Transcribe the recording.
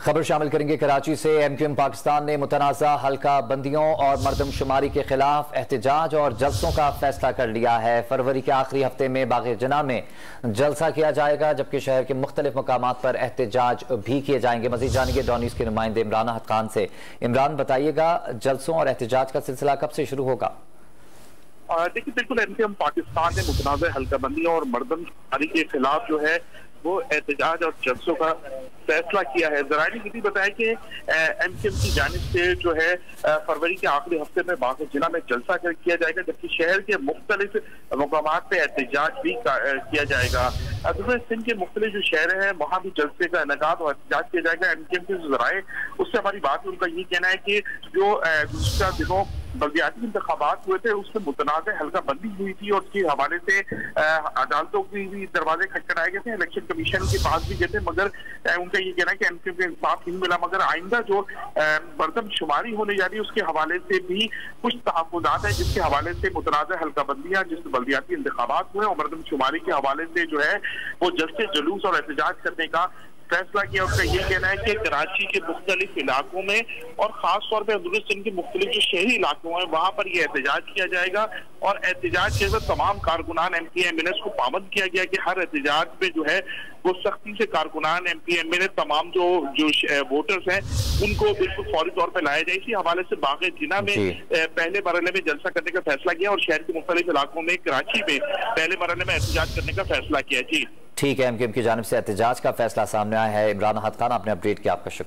खबर शामिल करेंगे कराची से। एमक्यूएम पाकिस्तान ने मुतनाज़ा हल्का बंदियों और मरदमशुमारी के खिलाफ एहतजाज और जलसों का फैसला कर लिया है। फरवरी के आखिरी हफ्ते में बाग़ जना में जलसा किया जाएगा, जबकि शहर के मुख्तलिफ मकामात पर एहतजाज भी किए जाएंगे। मज़ीद जानेंगे डॉन न्यूज़ के नुमाइंदे इमरान अहद खान से। इमरान, बताइएगा जलसों और एहतजाज का सिलसिला कब से शुरू होगा? देखिए, बिल्कुल एमक्यूएम पाकिस्तान ने मुतनाज़ा हल्का बंदियों और मरदमशुमारी के खिलाफ जो है वो एहतजाज और जलसों का फैसला किया है। ज़राए ने बताया कि एमक्यूएम की जानिब से जो है फरवरी के आखिरी हफ्ते में बाग़ जना में जलसा किया जाएगा, जबकि शहर के मुख्तलिफ मकामात पे एहतजाज भी किया जाएगा। दूसरे सिंध के मुख्तलिफ जो शहर हैं वहाँ भी जलसे का इनेकाद और एहतजाज किया जाएगा। एमक्यूएम के जो ज़राए उससे हमारी बात है, उनका ये कहना है कि जो गुज़श्ता दिनों बल्दियाती इंतखाबात हुए थे उसमें मुतनाज़ हल्का बंदी हुई थी और उसके हवाले से अदालतों की भी दरवाजे खटखटाए गए थे, इलेक्शन कमीशन के पास भी गए थे, मगर उनका ये कहना है कि एमक्यूएम को इंसाफ नहीं मिला। मगर आइंदा जो मरदमशुमारी होने जा रही है उसके हवाले से भी कुछ तहफ़्फ़ुज़ात है, जिसके हवाले से मुतनाज़ हल्का बंदियाँ जिस बल्दियाती इंतखाबात हुए और मरदमशुमारी के हवाले से जो है वो जलसे जुलूस और एहतजाज करने का फैसला किया। उसका ये कहना है कि कराची के मुख्तलिफ इलाकों में और खास तौर पर अंदरूनी सिंध के मुख्तलिफ जो शहरी इलाकों हैं वहाँ पर यह एहतजाज किया जाएगा और एहतजाज के वक्त तमाम कारकुनान एमपीएमएनएस को पाबंद किया गया कि हर एहतजाज में जो है वो सख्ती से कारकुनान एमपीएमएनएस तमाम जो वोटर्स हैं उनको बिल्कुल फौरी तौर पर लाया जाए। इसी हवाले से बाग़ जना में पहले मरहले में जलसा करने का फैसला किया और शहर के मुख्तलिफ इलाकों में कराची में पहले मरहले में एहतजाज करने का फैसला किया। जी ठीक है, एमक्यूएम की जानिब से एहतजाज का फैसला सामने आया है। इमरान अहद खान, आपने अपडेट किया, आपका शुक्रिया।